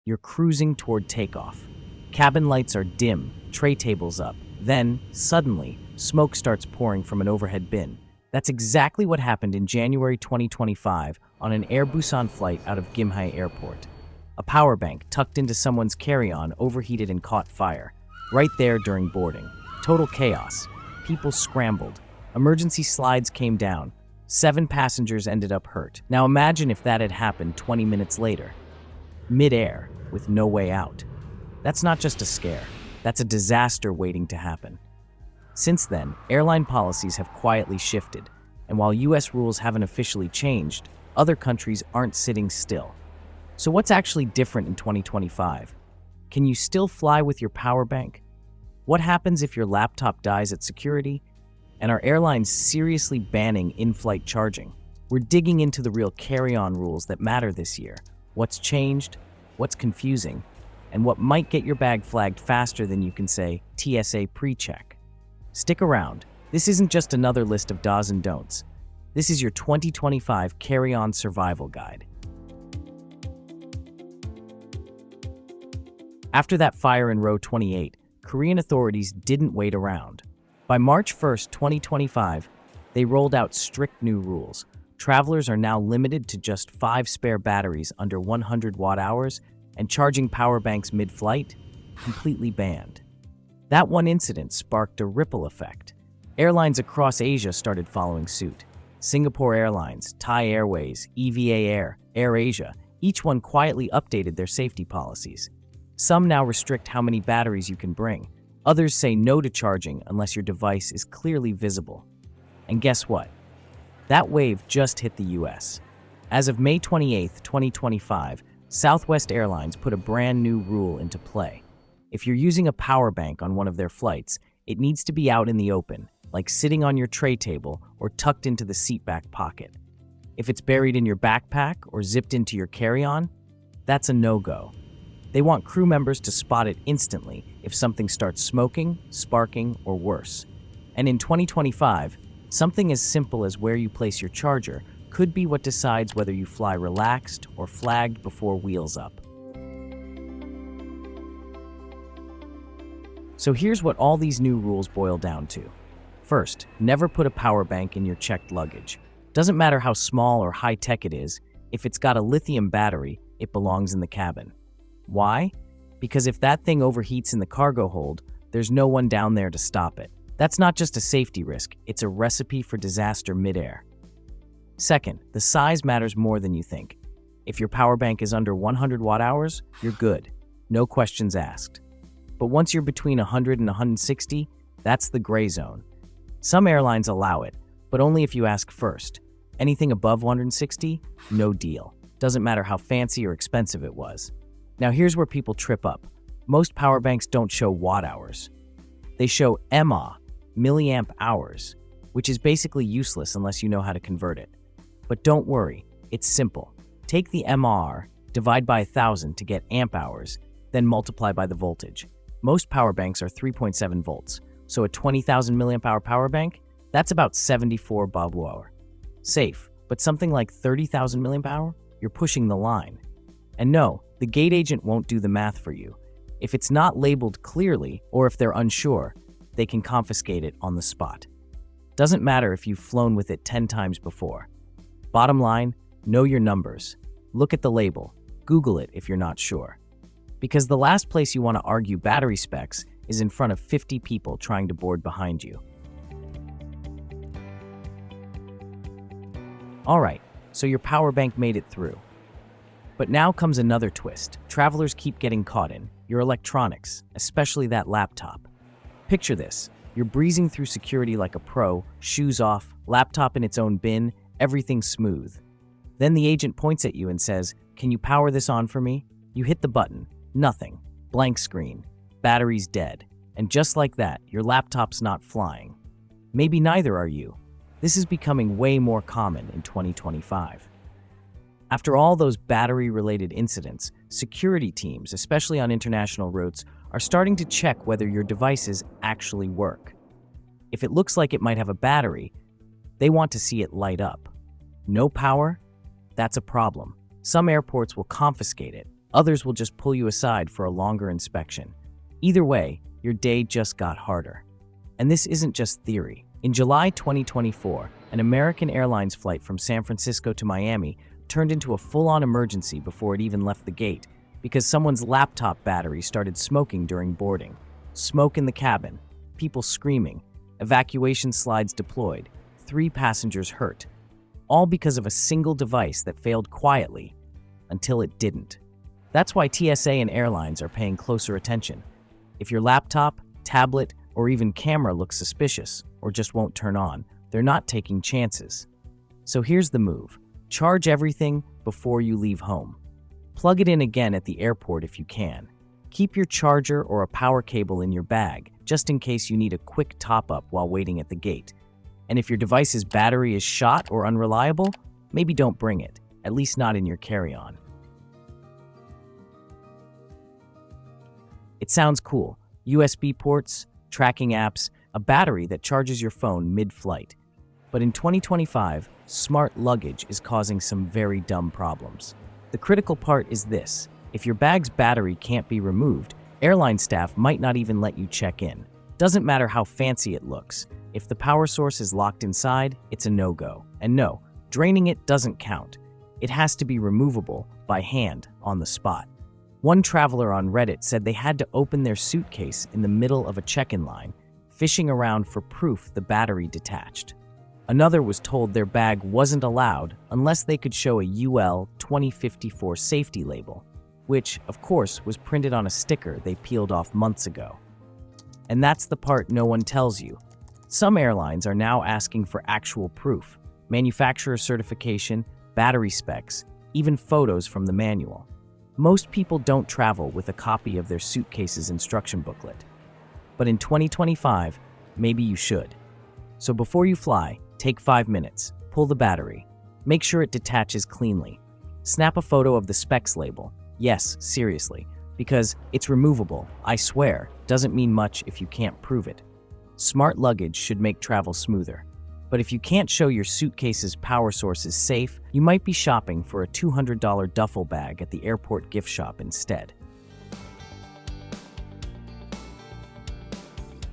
You're cruising toward takeoff. Cabin lights are dim, tray tables up. Then, suddenly, smoke starts pouring from an overhead bin. That's exactly what happened in January 2025 on an Air Busan flight out of Gimhae Airport. A power bank tucked into someone's carry-on overheated and caught fire. Right there during boarding. Total chaos. People scrambled. Emergency slides came down. 7 passengers ended up hurt. Now imagine if that had happened 20 minutes later. Mid-air, with no way out. That's not just a scare. That's a disaster waiting to happen. Since then, airline policies have quietly shifted, and while US rules haven't officially changed, other countries aren't sitting still. So what's actually different in 2025? Can you still fly with your power bank? What happens if your laptop dies at security? And are airlines seriously banning in-flight charging? We're digging into the real carry-on rules that matter this year. What's changed, what's confusing, and what might get your bag flagged faster than you can say TSA pre-check. Stick around. This isn't just another list of do's and don'ts. This is your 2025 carry-on survival guide. After that fire in row 28, Korean authorities didn't wait around. By March 1st, 2025, they rolled out strict new rules. Travelers are now limited to just 5 spare batteries under 100 watt-hours, and charging power banks mid-flight, completely banned. That one incident sparked a ripple effect. Airlines across Asia started following suit. Singapore Airlines, Thai Airways, EVA Air, AirAsia, each one quietly updated their safety policies. Some now restrict how many batteries you can bring. Others say no to charging unless your device is clearly visible. And guess what? That wave just hit the US. As of May 28, 2025, Southwest Airlines put a brand new rule into play. If you're using a power bank on one of their flights, it needs to be out in the open, like sitting on your tray table or tucked into the seatback pocket. If it's buried in your backpack or zipped into your carry-on, that's a no-go. They want crew members to spot it instantly if something starts smoking, sparking, or worse. And in 2025, something as simple as where you place your charger could be what decides whether you fly relaxed or flagged before wheels up. So here's what all these new rules boil down to. First, never put a power bank in your checked luggage. Doesn't matter how small or high-tech it is, if it's got a lithium battery, it belongs in the cabin. Why? Because if that thing overheats in the cargo hold, there's no one down there to stop it. That's not just a safety risk, it's a recipe for disaster mid-air. Second, the size matters more than you think. If your power bank is under 100 watt-hours, you're good. No questions asked. But once you're between 100 and 160, that's the gray zone. Some airlines allow it, but only if you ask first. Anything above 160, no deal. Doesn't matter how fancy or expensive it was. Now here's where people trip up. Most power banks don't show watt-hours. They show mAh, milliamp hours, which is basically useless unless you know how to convert it. But don't worry, it's simple. Take the mAh, divide by 1,000 to get amp hours, then multiply by the voltage. Most power banks are 3.7 volts, so a 20,000 milliamp hour power bank, that's about 74 bob-hour. Safe, but something like 30,000 milliamp hour, you're pushing the line. And no, the gate agent won't do the math for you. If it's not labeled clearly, or if they're unsure, they can confiscate it on the spot. Doesn't matter if you've flown with it 10 times before. Bottom line, know your numbers. Look at the label. Google it if you're not sure. Because the last place you want to argue battery specs is in front of 50 people trying to board behind you. Alright, so your power bank made it through. But now comes another twist. Travelers keep getting caught in your electronics, especially that laptop. Picture this. You're breezing through security like a pro, shoes off, laptop in its own bin, everything smooth. Then the agent points at you and says, "Can you power this on for me?" You hit the button. Nothing. Blank screen. Battery's dead. And just like that, your laptop's not flying. Maybe neither are you. This is becoming way more common in 2025. After all those battery-related incidents, security teams, especially on international routes, are starting to check whether your devices actually work. If it looks like it might have a battery, they want to see it light up. No power? That's a problem. Some airports will confiscate it, Others will just pull you aside for a longer inspection. Either way, your day just got harder. And this isn't just theory. In July 2024, an American Airlines flight from San Francisco to Miami turned into a full-on emergency before it even left the gate because someone's laptop battery started smoking during boarding. Smoke in the cabin, people screaming, evacuation slides deployed, 3 passengers hurt, all because of a single device that failed quietly until it didn't. That's why TSA and airlines are paying closer attention. If your laptop, tablet, or even camera looks suspicious or just won't turn on, they're not taking chances. So here's the move. Charge everything before you leave home. Plug it in again at the airport if you can. Keep your charger or a power cable in your bag, just in case you need a quick top-up while waiting at the gate. And if your device's battery is shot or unreliable, maybe don't bring it, at least not in your carry-on. It sounds cool. USB ports, tracking apps, a battery that charges your phone mid-flight. But in 2025, smart luggage is causing some very dumb problems. The critical part is this: if your bag's battery can't be removed, airline staff might not even let you check in. Doesn't matter how fancy it looks. If the power source is locked inside, it's a no-go. And no, draining it doesn't count. It has to be removable by hand on the spot. One traveler on Reddit said they had to open their suitcase in the middle of a check-in line, fishing around for proof the battery detached. Another was told their bag wasn't allowed unless they could show a UL 2054 safety label, which, of course, was printed on a sticker they peeled off months ago. And that's the part no one tells you. Some airlines are now asking for actual proof: manufacturer certification, battery specs, even photos from the manual. Most people don't travel with a copy of their suitcase's instruction booklet. But in 2025, maybe you should. So before you fly, take 5 minutes, pull the battery, make sure it detaches cleanly. Snap a photo of the specs label. Yes, seriously, because it's removable, I swear, doesn't mean much if you can't prove it. Smart luggage should make travel smoother. But if you can't show your suitcase's power source is safe, you might be shopping for a $200 duffel bag at the airport gift shop instead.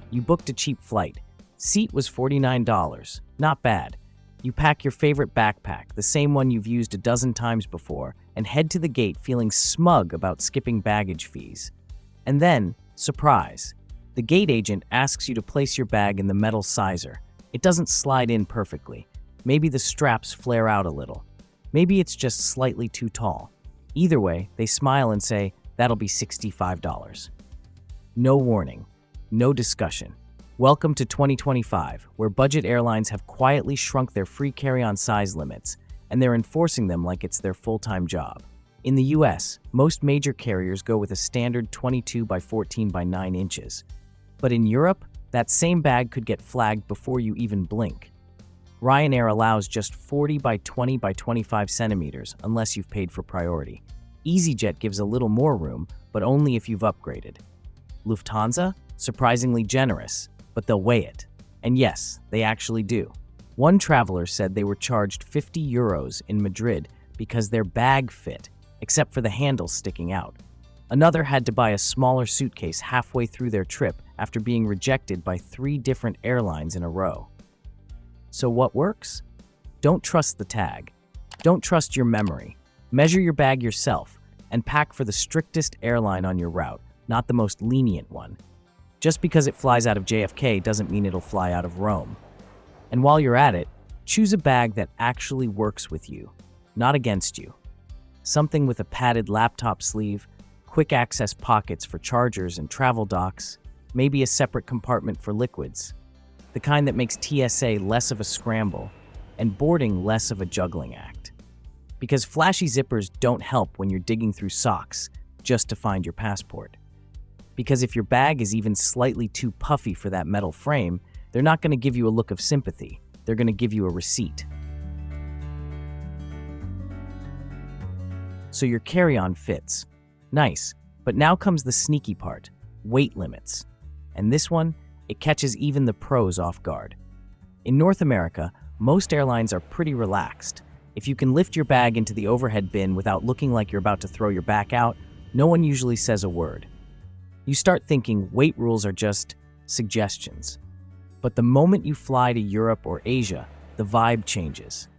You booked a cheap flight. Seat was $49. Not bad. You pack your favorite backpack, the same one you've used a dozen times before, and head to the gate feeling smug about skipping baggage fees. And then, surprise, the gate agent asks you to place your bag in the metal sizer. It doesn't slide in perfectly. Maybe the straps flare out a little. Maybe it's just slightly too tall. Either way, they smile and say, that'll be $65. No warning. No discussion. Welcome to 2025, where budget airlines have quietly shrunk their free carry-on size limits, and they're enforcing them like it's their full-time job. In the US, most major carriers go with a standard 22 by 14 by 9 inches. But in Europe, that same bag could get flagged before you even blink. Ryanair allows just 40 by 20 by 25 centimeters unless you've paid for priority. EasyJet gives a little more room, but only if you've upgraded. Lufthansa? Surprisingly generous, but they'll weigh it. And yes, they actually do. One traveler said they were charged €50 in Madrid because their bag fit, except for the handle sticking out. Another had to buy a smaller suitcase halfway through their trip after being rejected by 3 different airlines in a row. So what works? Don't trust the tag. Don't trust your memory. Measure your bag yourself and pack for the strictest airline on your route, not the most lenient one. Just because it flies out of JFK doesn't mean it'll fly out of Rome. And while you're at it, choose a bag that actually works with you, not against you. Something with a padded laptop sleeve, quick access pockets for chargers and travel docks, maybe a separate compartment for liquids. The kind that makes TSA less of a scramble and boarding less of a juggling act. Because flashy zippers don't help when you're digging through socks just to find your passport. Because if your bag is even slightly too puffy for that metal frame, they're not going to give you a look of sympathy. They're going to give you a receipt. So your carry-on fits. Nice. But now comes the sneaky part, weight limits. And this one, it catches even the pros off guard. In North America, most airlines are pretty relaxed. If you can lift your bag into the overhead bin without looking like you're about to throw your back out, No one usually says a word. You start thinking weight rules are just suggestions. But the moment you fly to Europe or Asia, the vibe changes.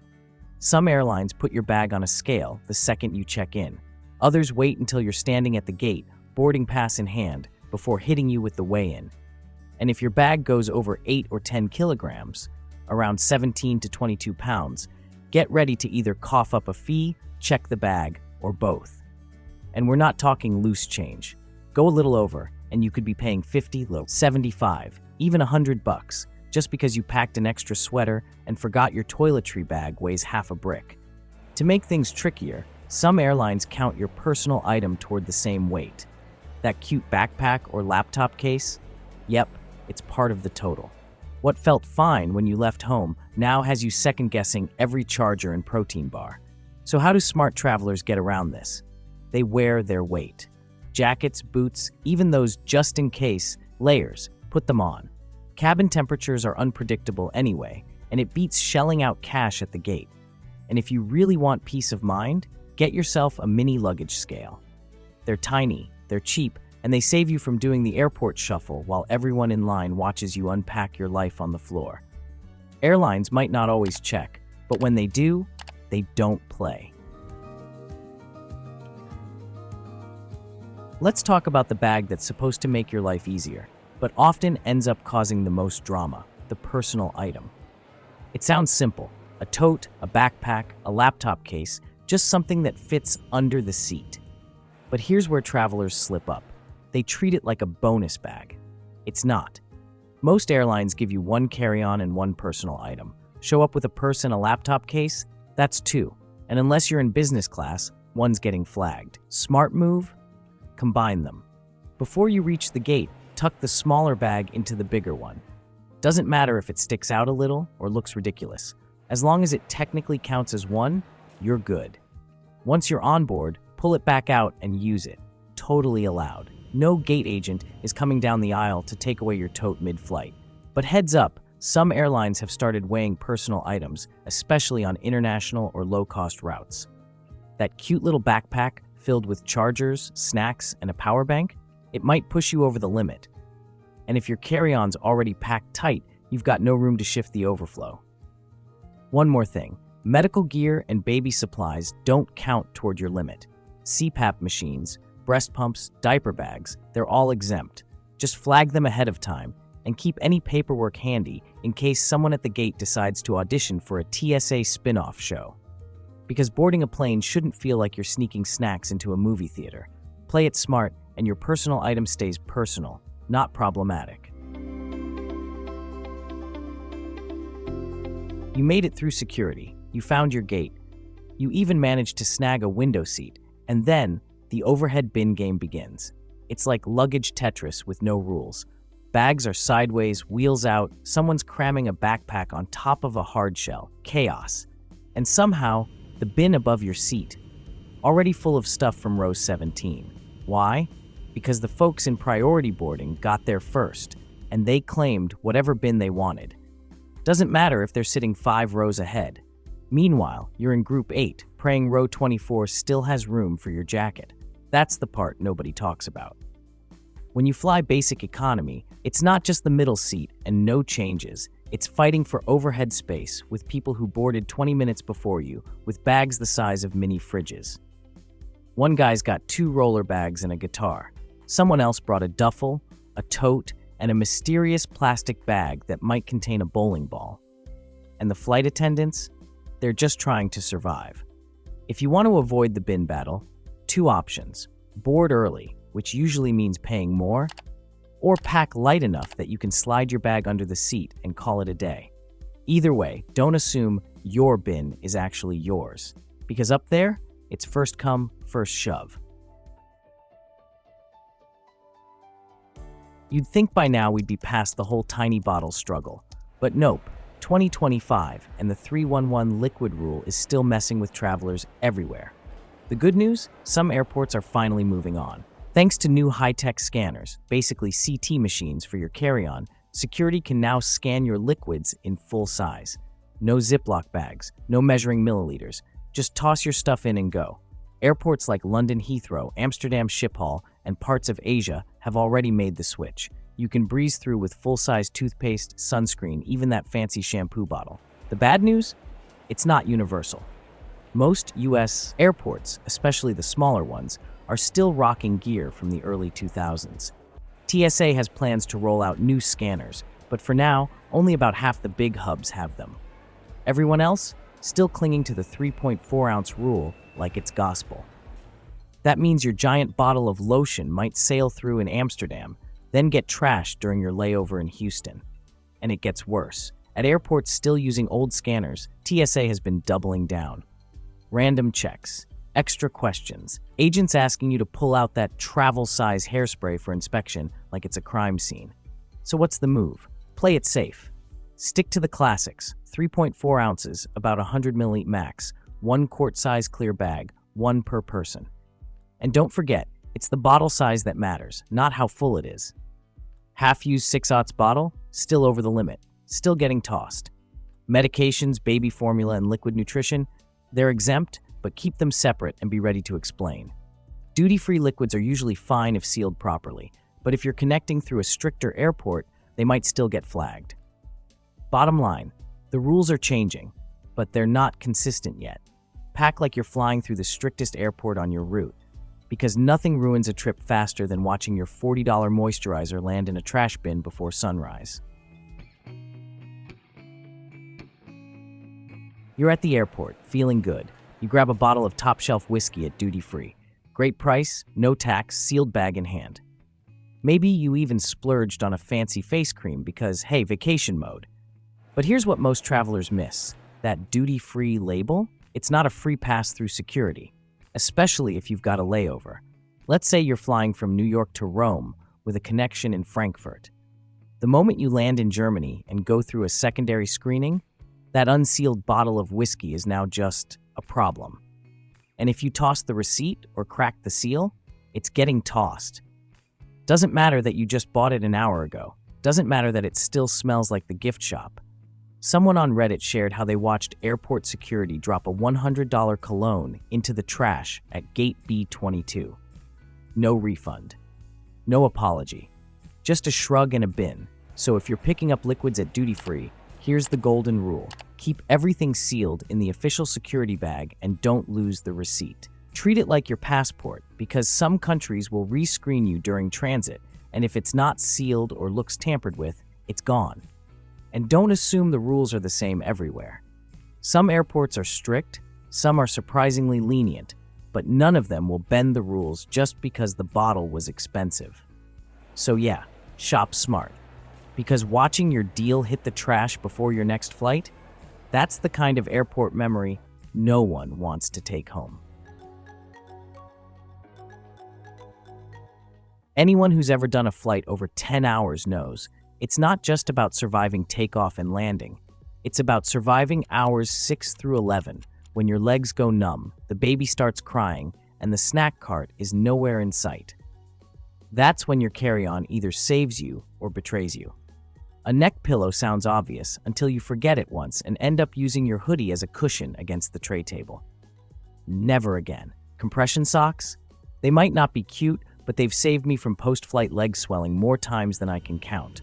Some airlines put your bag on a scale the second you check in. Others wait until you're standing at the gate, boarding pass in hand, before hitting you with the weigh-in. And if your bag goes over 8 or 10 kilograms, around 17 to 22 pounds, get ready to either cough up a fee, check the bag, or both. And we're not talking loose change. Go a little over, and you could be paying 50, 75, even $100, just because you packed an extra sweater and forgot your toiletry bag weighs half a brick. To make things trickier, some airlines count your personal item toward the same weight. That cute backpack or laptop case? Yep, it's part of the total. What felt fine when you left home now has you second-guessing every charger and protein bar. So how do smart travelers get around this? They wear their weight. Jackets, boots, even those just-in-case layers, put them on. Cabin temperatures are unpredictable anyway, and it beats shelling out cash at the gate. And if you really want peace of mind, get yourself a mini luggage scale. They're tiny, they're cheap, and they save you from doing the airport shuffle while everyone in line watches you unpack your life on the floor. Airlines might not always check, but when they do, they don't play. Let's talk about the bag that's supposed to make your life easier, but often ends up causing the most drama, the personal item. It sounds simple: a tote, a backpack, a laptop case, just something that fits under the seat. But here's where travelers slip up. They treat it like a bonus bag. It's not. Most airlines give you one carry-on and one personal item. Show up with a purse and a laptop case? That's two. And unless you're in business class, one's getting flagged. Smart move? Combine them. Before you reach the gate, tuck the smaller bag into the bigger one. Doesn't matter if it sticks out a little or looks ridiculous. As long as it technically counts as one, you're good. Once you're on board, pull it back out and use it. Totally allowed. No gate agent is coming down the aisle to take away your tote mid-flight. But heads up, some airlines have started weighing personal items, especially on international or low-cost routes. That cute little backpack filled with chargers, snacks, and a power bank, it might push you over the limit. And if your carry-on's already packed tight, you've got no room to shift the overflow. One more thing, medical gear and baby supplies don't count toward your limit. CPAP machines, breast pumps, diaper bags, they're all exempt. Just flag them ahead of time and keep any paperwork handy in case someone at the gate decides to audition for a TSA spin-off show. Because boarding a plane shouldn't feel like you're sneaking snacks into a movie theater. Play it smart, and your personal item stays personal, not problematic. You made it through security. You found your gate. You even managed to snag a window seat. And then, the overhead bin game begins. It's like luggage Tetris with no rules. Bags are sideways, wheels out, someone's cramming a backpack on top of a hard shell. Chaos. And somehow, the bin above your seat, already full of stuff from row 17. Why? Because the folks in priority boarding got there first, and they claimed whatever bin they wanted. Doesn't matter if they're sitting 5 rows ahead. Meanwhile, you're in group 8, praying row 24 still has room for your jacket. That's the part nobody talks about. When you fly basic economy, it's not just the middle seat and no changes. It's fighting for overhead space with people who boarded 20 minutes before you with bags the size of mini fridges. One guy's got 2 roller bags and a guitar. Someone else brought a duffel, a tote, and a mysterious plastic bag that might contain a bowling ball. And the flight attendants? They're just trying to survive. If you want to avoid the bin battle, 2 options. Board early, which usually means paying more, or pack light enough that you can slide your bag under the seat and call it a day. Either way, don't assume your bin is actually yours, because up there, it's first come, first shove. You'd think by now we'd be past the whole tiny bottle struggle, but nope, 2025 and the 311 liquid rule is still messing with travelers everywhere. The good news? Some airports are finally moving on. Thanks to new high-tech scanners, basically CT machines for your carry-on, security can now scan your liquids in full size. No Ziploc bags, no measuring milliliters. Just toss your stuff in and go. Airports like London Heathrow, Amsterdam Schiphol, and parts of Asia have already made the switch. You can breeze through with full-size toothpaste, sunscreen, even that fancy shampoo bottle. The bad news? It's not universal. Most US airports, especially the smaller ones, are still rocking gear from the early 2000s. TSA has plans to roll out new scanners, but for now, only about half the big hubs have them. Everyone else, still clinging to the 3.4-ounce rule like it's gospel. That means your giant bottle of lotion might sail through in Amsterdam, then get trashed during your layover in Houston. And it gets worse. At airports still using old scanners, TSA has been doubling down. Random checks, extra questions, agents asking you to pull out that travel-size hairspray for inspection like it's a crime scene. So what's the move? Play it safe. Stick to the classics, 3.4 ounces, about 100 milliliter max, 1 quart-size clear bag, 1 per person. And don't forget, it's the bottle size that matters, not how full it is. Half-used 6-aughts bottle, still over the limit, still getting tossed. Medications, baby formula, and liquid nutrition, they're exempt, but keep them separate and be ready to explain. Duty-free liquids are usually fine if sealed properly, but if you're connecting through a stricter airport, they might still get flagged. Bottom line, the rules are changing, but they're not consistent yet. Pack like you're flying through the strictest airport on your route, because nothing ruins a trip faster than watching your $40 moisturizer land in a trash bin before sunrise. You're at the airport, feeling good. You grab a bottle of top-shelf whiskey at duty-free. Great price, no tax, sealed bag in hand. Maybe you even splurged on a fancy face cream because, hey, vacation mode. But here's what most travelers miss. That duty-free label? It's not a free pass through security, especially if you've got a layover. Let's say you're flying from New York to Rome with a connection in Frankfurt. The moment you land in Germany and go through a secondary screening, that unsealed bottle of whiskey is now just a problem. And if you toss the receipt or crack the seal, it's getting tossed. Doesn't matter that you just bought it an hour ago. Doesn't matter that it still smells like the gift shop. Someone on Reddit shared how they watched airport security drop a $100 cologne into the trash at gate B22. No refund. No apology. Just a shrug and a bin. So if you're picking up liquids at duty-free, here's the golden rule. Keep everything sealed in the official security bag and don't lose the receipt. Treat it like your passport, because some countries will rescreen you during transit, and if it's not sealed or looks tampered with, it's gone. And don't assume the rules are the same everywhere. Some airports are strict, some are surprisingly lenient, but none of them will bend the rules just because the bottle was expensive. So yeah, shop smart. Because watching your deal hit the trash before your next flight, that's the kind of airport memory no one wants to take home. Anyone who's ever done a flight over 10 hours knows it's not just about surviving takeoff and landing. It's about surviving hours 6 through 11 when your legs go numb, the baby starts crying, and the snack cart is nowhere in sight. That's when your carry-on either saves you or betrays you. A neck pillow sounds obvious until you forget it once and end up using your hoodie as a cushion against the tray table. Never again. Compression socks? They might not be cute, but they've saved me from post-flight leg swelling more times than I can count,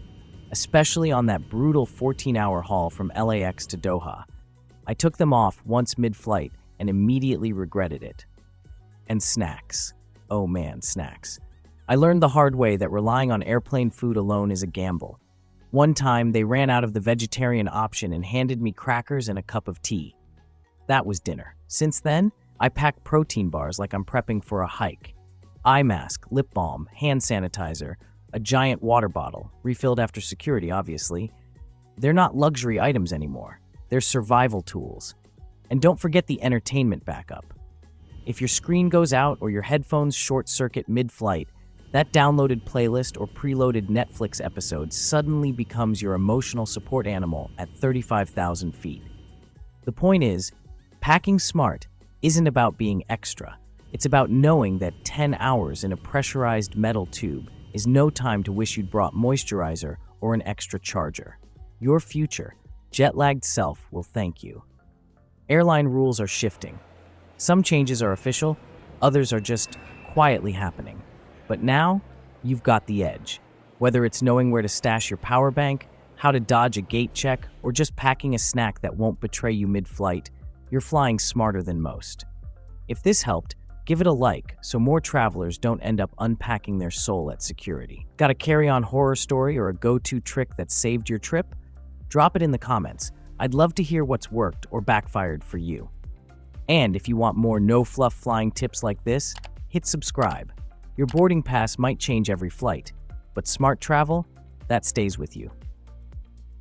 especially on that brutal 14-hour haul from LAX to Doha. I took them off once mid-flight and immediately regretted it. And snacks. Oh man, snacks. I learned the hard way that relying on airplane food alone is a gamble. One time, they ran out of the vegetarian option and handed me crackers and a cup of tea. That was dinner. Since then, I pack protein bars like I'm prepping for a hike. Eye mask, lip balm, hand sanitizer, a giant water bottle, refilled after security, obviously. They're not luxury items anymore. They're survival tools. And don't forget the entertainment backup. If your screen goes out or your headphones short-circuit mid-flight, that downloaded playlist or preloaded Netflix episode suddenly becomes your emotional support animal at 35,000 feet. The point is, packing smart isn't about being extra. It's about knowing that 10 hours in a pressurized metal tube is no time to wish you'd brought moisturizer or an extra charger. Your future, jet-lagged self will thank you. Airline rules are shifting. Some changes are official, Others are just quietly happening. But now, you've got the edge. Whether it's knowing where to stash your power bank, how to dodge a gate check, or just packing a snack that won't betray you mid-flight, you're flying smarter than most. If this helped, give it a like so more travelers don't end up unpacking their soul at security. Got a carry-on horror story or a go-to trick that saved your trip? Drop it in the comments. I'd love to hear what's worked or backfired for you. And if you want more no-fluff flying tips like this, hit subscribe. Your boarding pass might change every flight, but smart travel, that stays with you.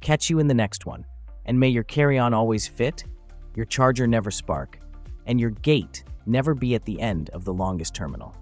Catch you in the next one, and may your carry-on always fit, your charger never spark, and your gate never be at the end of the longest terminal.